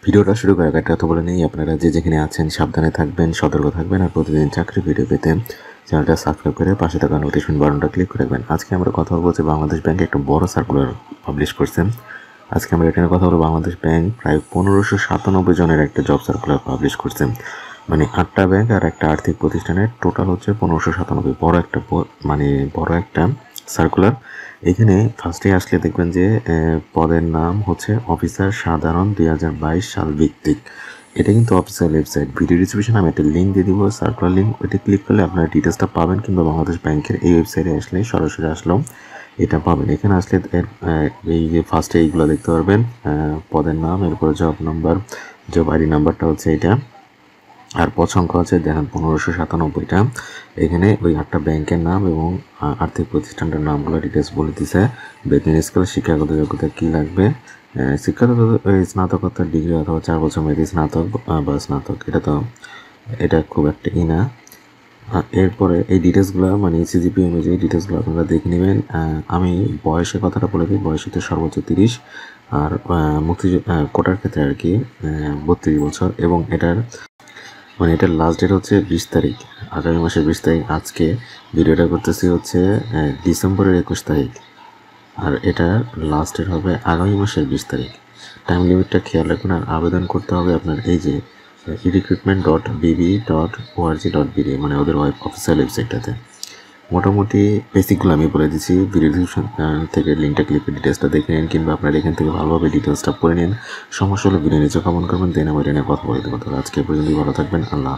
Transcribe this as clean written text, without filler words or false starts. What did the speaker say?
ভিডিওটা শুরু করার আগে একটা কথা বলে নেই, আপনারা যে যেখানে আছেন সাবধানে থাকবেন, সতর্ক থাকবেন, আর প্রতিদিন চাকরি ভিডিও পেতে চ্যানেলটা সাবস্ক্রাইব করে পাশে থাকা নোটিফিকেশন বাটনটা ক্লিক করে রাখবেন। আজকে আমরা কথা বলবো যে বাংলাদেশ ব্যাংক একটা বড় সার্কুলার পাবলিশ করছেন। আজকে আমরা এটা নিয়ে কথা বলবো। বাংলাদেশ ব্যাংক প্রায় 1597 জনের একটা জব সার্কুলার পাবলিশ করছেন, মানে 8টা ব্যাংক আর একটা আর্থিক প্রতিষ্ঠানের টোটাল হচ্ছে 1597। বড় একটা সার্কুলার। এখানে ফার্স্টে আসলে দেখবেন যে পদের নাম হচ্ছে অফিসার সাধারণ 2022 সাল ভিত্তিক। এটা কিন্তু অফিসিয়াল ওয়েবসাইট। ভিডিও ডিসক্রিপশনে আমি একটা লিঙ্ক দিয়ে দিব, সার্কুলার লিঙ্ক। ওইটা ক্লিক করলে আপনারা ডিটেলসটা পাবেন, কিংবা বাংলাদেশ ব্যাংকের এই ওয়েবসাইটে আসলে সরাসরি আসলেও এটা পাবেন। এখানে আসলে এই যে ফার্স্টে এইগুলো দেখতে পারবেন, পদের নাম, এরপরে জব নাম্বার, জব আইডি নাম্বারটা হচ্ছে এটা, আর পদ সংখ্যা হচ্ছে দেখেন 1597টা। এখানে ওই 8টা ব্যাংকের নাম এবং আর্থিক প্রতিষ্ঠানটার নামগুলো ডিটেলস বলে দিছে। বেতন স্কেল, শিক্ষাগত যোগ্যতা কী লাগবে, শিক্ষাগত স্নাতকোত্তর ডিগ্রি অথবা 4 বছর মেয়াদী স্নাতক বা স্নাতক। এটা খুব একটা না। এরপরে এই ডিটেলসগুলো মানে সিজিপি অনুযায়ী ডিটেলসগুলো আপনারা দেখে নেবেন। আমি বয়সের কথাটা বলে দিই, বয়স হচ্ছে সর্বোচ্চ 30, আর কোটার ক্ষেত্রে আর কি 32 বছর, এবং এটার লাস্ট ডেট হচ্ছে 20 তারিখ, আগামী মাসের 20 তারিখ। আজকে ভিডিওটা করতেছি হচ্ছে ডিসেম্বরের 21 তারিখ, আর এটার লাস্ট ডেট হবে আগামী মাসের 20 তারিখ। টাইম লিমিটটা খেয়াল রাখুন। আর আবেদন করতে হবে আপনার এই যে recruitment.bb.org.bd, মানে ওদের অফিসিয়াল ওয়েবসাইটটাতে। মোটামুটি বেসিকগুলো আমি বলে দিচ্ছি। ভিডিও ডিসক্রিপশন থেকে লিঙ্কটা ক্লিক করে ডিটেলসটা দেখে নিন, কিংবা আপনারা এখান থেকে ভালোভাবে ডিটেলসটা পড়ে নিন। সমস্যা হলে ভিডিও নিচে কমেন্ট করবেন, দেন আমার এটা নিয়ে কথা বলে দেবো। তো আজকে পর্যন্তই, ভালো থাকবেন, আল্লাহ।